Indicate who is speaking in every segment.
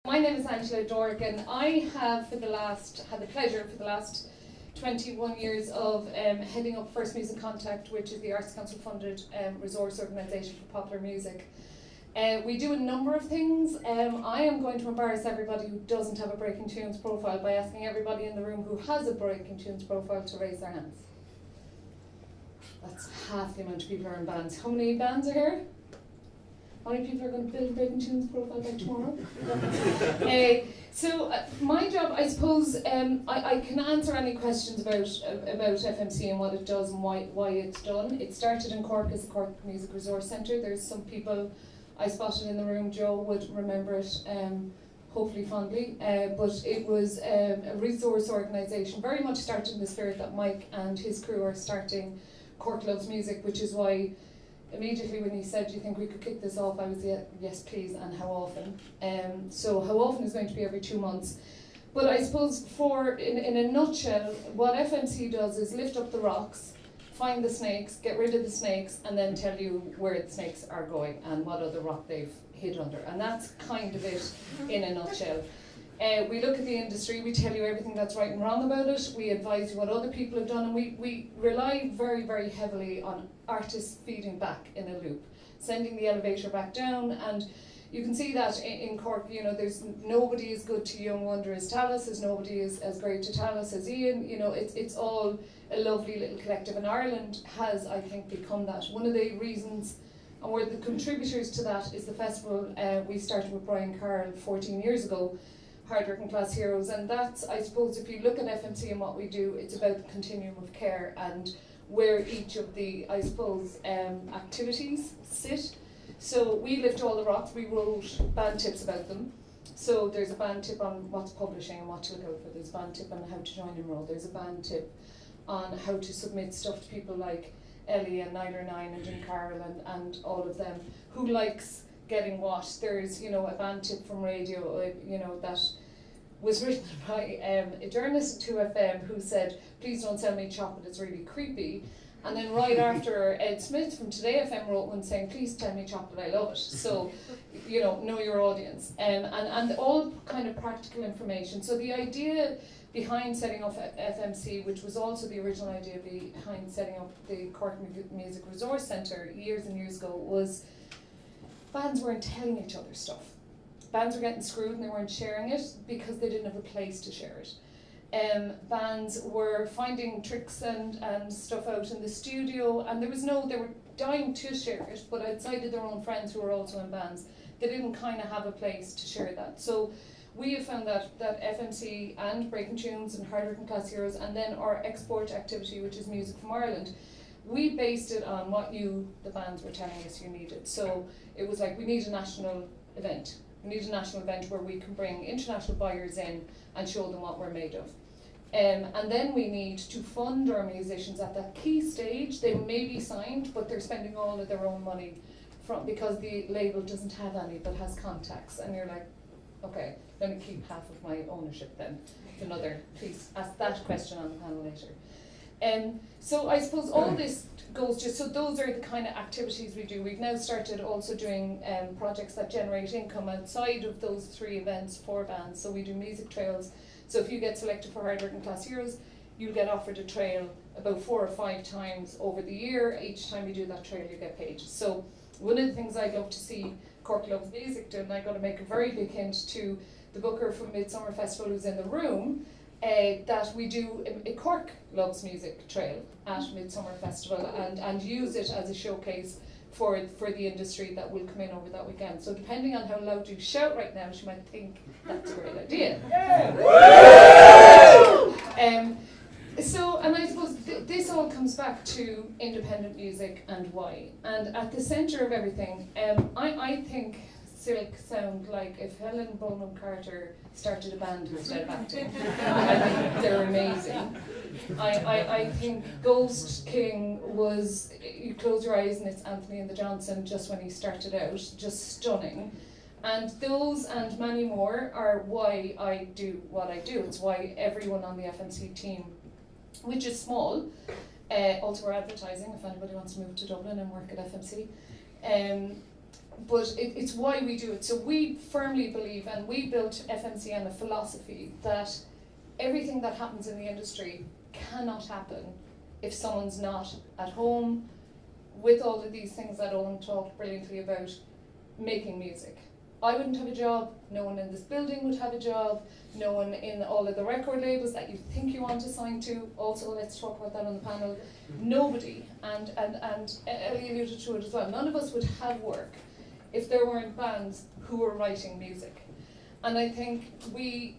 Speaker 1: My name is Angela Dorgan. I have had the pleasure for the last 21 years of heading up First Music Contact, which is the Arts Council funded resource organisation for popular music. We do a number of things. I am going to embarrass everybody who doesn't have a Breaking Tunes profile by asking everybody in the room who has a Breaking Tunes profile to raise their hands. That's half the amount of people who are in bands. How many bands are here? How many people are going to build Breaking Tunes profile by tomorrow? My job, I suppose, I can answer any questions about FMC and what it does and why it's done. It started in Cork as a Cork Music Resource Centre. There's some people I spotted in the room. Joe would remember it, hopefully fondly. But it was a resource organisation, very much started in the spirit that Mike and his crew are starting CorkLovesMusic, which is why immediately when he said, do you think we could kick this off, I was, yes please, and how often? So how often is going to be every 2 months. But I suppose in a nutshell, what FMC does is lift up the rocks, find the snakes, get rid of the snakes, and then tell you where the snakes are going and what other rock they've hid under. And that's kind of it in a nutshell. We look at the industry, we tell you everything that's right and wrong about it, we advise you what other people have done, and we rely very, very heavily on artists feeding back in a loop, sending the elevator back down. And you can see that in Cork, there's nobody as good to Young Wonder as Talis, there's nobody as great to Talis as Ian, it's all a lovely little collective, and Ireland has, I think, become that. One of the reasons, and we're the contributors to that, is the festival we started with Brian Carroll 14 years ago, Hard Working Class Heroes, and that's, I suppose, if you look at FMC and what we do, it's about the continuum of care and where each of the, I suppose, activities sit. So we lift all the rocks, we wrote band tips about them. So there's a band tip on what's publishing and what to look out for, there's a band tip on how to join enroll, there's a band tip on how to submit stuff to people like Ellie and Nyler Nine and Jim Carroll and all of them, who likes getting what. There's a band tip from radio that was written by a journalist at 2FM who said, please don't sell me chocolate, it's really creepy. And then right after, Ed Smith from Today FM wrote one saying, please tell me chocolate, I love it. So know your audience, and all kind of practical information. So the idea behind setting up FMC, which was also the original idea behind setting up the Cork Music Resource Centre years and years ago, was bands weren't telling each other stuff. Bands were getting screwed and they weren't sharing it because they didn't have a place to share it. Bands were finding tricks and stuff out in the studio, and they were dying to share it, but outside of their own friends who were also in bands, they didn't kind of have a place to share that. So we have found that FMC and Breaking Tunes and Hard Working Class Heroes, and then our export activity, which is Music from Ireland, we based it on what the bands were telling us you needed. So it was like, we need a national event. We need a national event where we can bring international buyers in and show them what we're made of. And then we need to fund our musicians at that key stage. They may be signed, but they're spending all of their own money because the label doesn't have any but has contacts. And you're like, okay, let me keep half of my ownership then. Please ask that question on the panel later. So I suppose all this goes so those are the kind of activities we do. We've now started also doing projects that generate income outside of those 3 events for bands. So we do music trails. So if you get selected for Hard Working Class Heroes, you'll get offered a trail about 4 or 5 times over the year. Each time you do that trail, you get paid. So one of the things I'd love to see CorkLovesMusic do, and I'm going to make a very big hint to the booker from Midsummer Festival who's in the room, that we do a CorkLovesMusic trail at Midsummer Festival and use it as a showcase for the industry that will come in over that weekend. So depending on how loud you shout right now, you might think that's a great idea. And I suppose this all comes back to independent music and why. And at the centre of everything, I think Silk sound like if Helen Bonham Carter started a band instead of acting. I think they're amazing. I think Ghost King was, you close your eyes and it's Anthony and the Johnson just when he started out, just stunning. And those and many more are why I do what I do. It's why everyone on the FMC team, which is small, also we're advertising if anybody wants to move to Dublin and work at FMC, but it's why we do it. So we firmly believe, and we built FMC on a philosophy that everything that happens in the industry cannot happen if someone's not at home with all of these things that Owen talked brilliantly about, making music. I wouldn't have a job, no one in this building would have a job, no one in all of the record labels that you think you want to sign to, also let's talk about that on the panel, nobody, and Ellie alluded to it as well, none of us would have work if there weren't bands who were writing music. And I think the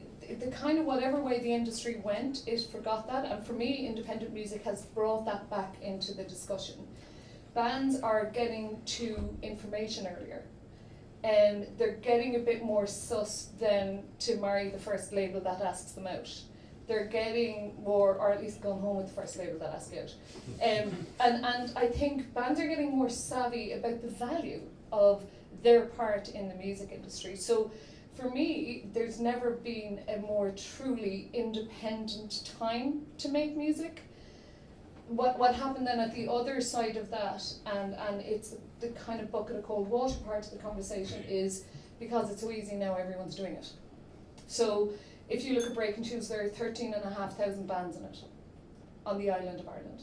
Speaker 1: kind of whatever way the industry went, it forgot that, and for me, independent music has brought that back into the discussion. Bands are getting to information earlier, and they're getting a bit more sus than to marry the first label that asks them out. They're getting more, or at least going home with the first label that asks you out. And I think bands are getting more savvy about the value of their part in the music industry. So for me, there's never been a more truly independent time to make music. What happened then at the other side of that, and it's the kind of bucket of cold water part of the conversation, is because it's so easy now, everyone's doing it. So if you look at Breaking Tunes, there are 13,500 bands in it on the island of Ireland.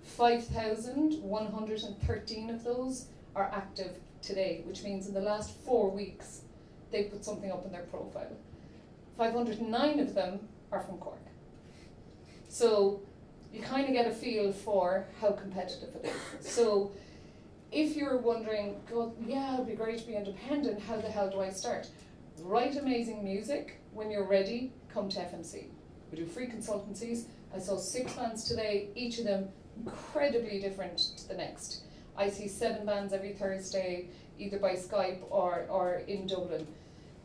Speaker 1: 5,113 of those are active today, which means in the last 4 weeks they put something up in their profile. 509 of them are from Cork. So you kind of get a feel for how competitive it is. So if you're wondering, God, yeah, it'd be great to be independent, how the hell do I start? Write amazing music. When you're ready, come to FMC. We do free consultancies. I saw 6 bands today, each of them incredibly different to the next. I see 7 bands every Thursday, either by Skype or in Dublin.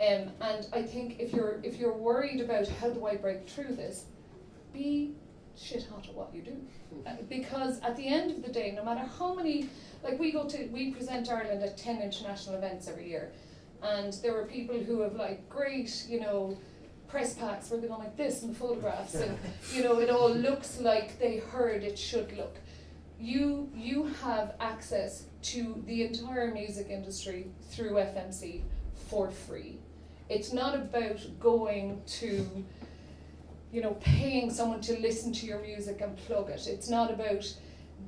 Speaker 1: And I think if you're worried about how do I break through this, be shit hot at what you do. Because at the end of the day, no matter how many, like we present Ireland at 10 international events every year, and there were people who have like great, press packs where they're going like this in the photographs, and it all looks like they heard it should look. You have access to the entire music industry through FMC for free. It's not about going to, paying someone to listen to your music and plug it. It's not about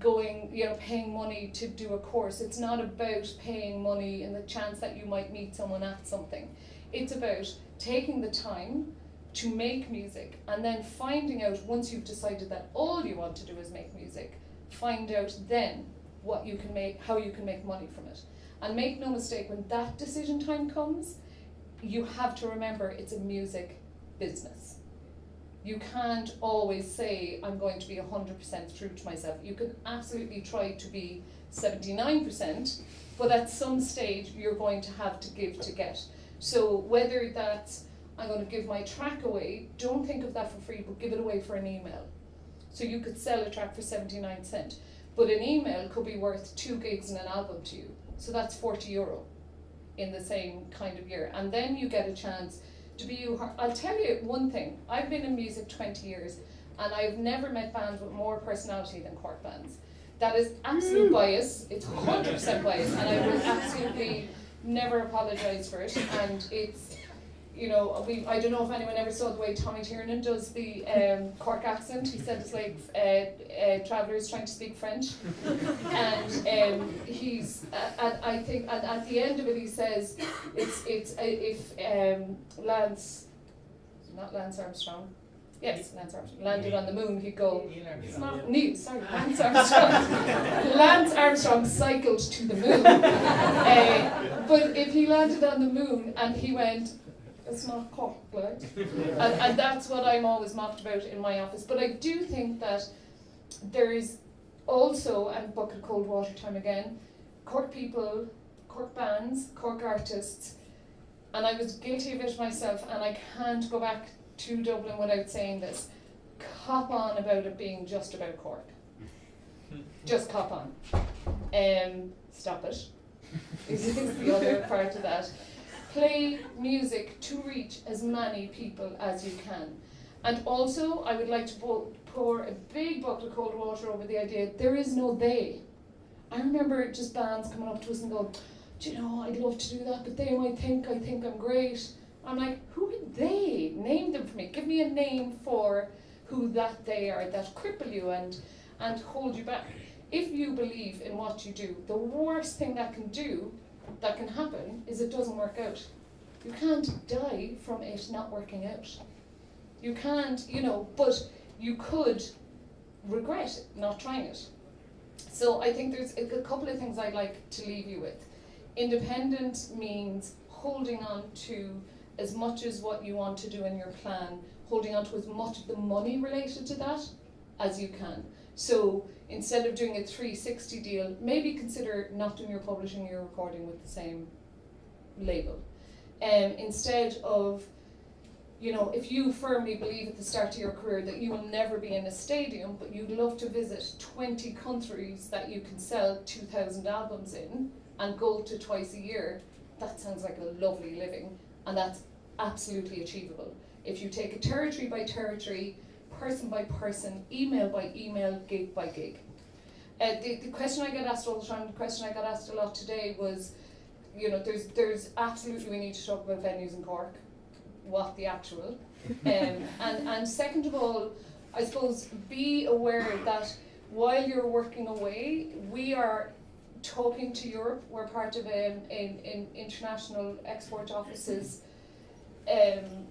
Speaker 1: going, paying money to do a course. It's not about paying money in the chance that you might meet someone at something. It's about taking the time to make music and then finding out, once you've decided that all you want to do is make music, find out then what you can make, how you can make money from it. And make no mistake, when that decision time comes, you have to remember it's a music business. You can't always say, I'm going to be 100% true to myself. You can absolutely try to be 79%, but at some stage you're going to have to give to get. So whether that's, I'm going to give my track away, don't think of that for free, but give it away for an email. So you could sell a track for 79 cents, but an email could be worth 2 gigs and an album to you. So that's €40 in the same kind of year. And then you get a chance to be you. I'll tell you one thing, I've been in music 20 years and I've never met bands with more personality than Cork bands. That is absolute bias, it's 100% bias, and I will absolutely never apologise for it. And it's, I don't know if anyone ever saw the way Tommy Tiernan does the Cork accent. He said it's like travellers trying to speak French. And he's, I think at the end of it he says, if Lance Armstrong, yes, Lance Armstrong, landed on the moon, he'd go, Lance Armstrong. Lance Armstrong cycled to the moon. But if he landed on the moon and he went, it's not Cork, like. And that's what I'm always mocked about in my office. But I do think that there is also, and bucket of cold water time again, Cork people, Cork bands, Cork artists, and I was guilty of it myself, and I can't go back to Dublin without saying this. Cop on about it being just about Cork. Just cop on. Stop it. Is the other part of that. Play music to reach as many people as you can. And also, I would like to pour a big bucket of cold water over the idea there is no they. I remember just bands coming up to us and going, do you know, I'd love to do that, but they might think I think I'm great. I'm like, who are they? Name them for me. Give me a name for who that they are that cripple you and hold you back. If you believe in what you do, the worst thing that can happen is it doesn't work out. You can't die from it not working out. You can't, but you could regret not trying it. So I think there's a couple of things I'd like to leave you with. Independent means holding on to as much as what you want to do in your plan, holding on to as much of the money related to that as you can. So instead of doing a 360 deal, maybe consider not doing your publishing, your recording with the same label. Instead of, if you firmly believe at the start of your career that you will never be in a stadium, but you'd love to visit 20 countries that you can sell 2,000 albums in and go to twice a year, that sounds like a lovely living, and that's absolutely achievable. If you take it territory by territory, person by person, email by email, gig by gig. The question I get asked all the time, the question I got asked a lot today was, there's absolutely, we need to talk about venues in Cork. What the actual. And second of all, I suppose be aware that while you're working away, we are talking to Europe. We're part of an international export offices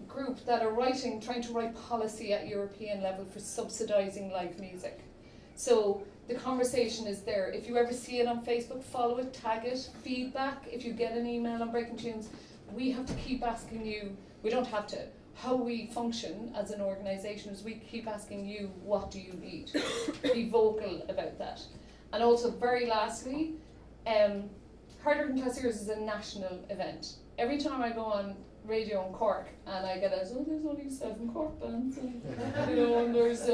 Speaker 1: group that are trying to write policy at European level for subsidising live music. So the conversation is there. If you ever see it on Facebook, follow it, tag it, feedback. If you get an email on Breaking Tunes, we have to keep asking you, we don't have to, how we function as an organisation is we keep asking you, what do you need? Be vocal about that. And also, very lastly, Hard Working Classiers is a national event. Every time I go on radio in Cork and I get asked, there's only 7 Cork bands, and there's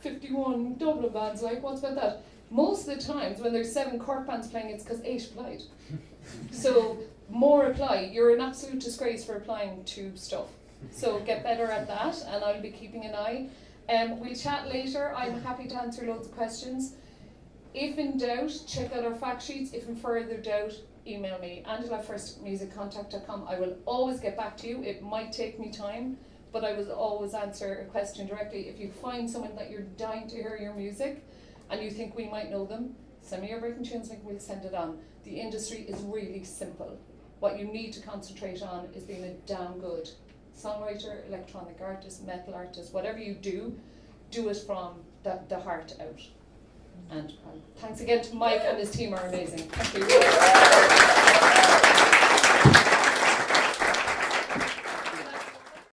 Speaker 1: 51 Dublin bands, like, what's about that? Most of the times when there's 7 Cork bands playing, it's because 8 applied. So, more apply. You're an absolute disgrace for applying to stuff. So get better at that, and I'll be keeping an eye. We'll chat later. I'm happy to answer loads of questions. If in doubt, check out our fact sheets. If in further doubt, email me, angela@firstmusiccontact.com. I will always get back to you. It might take me time, but I will always answer a question directly. If you find someone that you're dying to hear your music and you think we might know them, send me your Breaking Tunes link, we'll send it on. The industry is really simple. What you need to concentrate on is being a damn good songwriter, electronic artist, metal artist, whatever you do it from the heart out. And thanks again to Mike and his team are amazing. Thank you.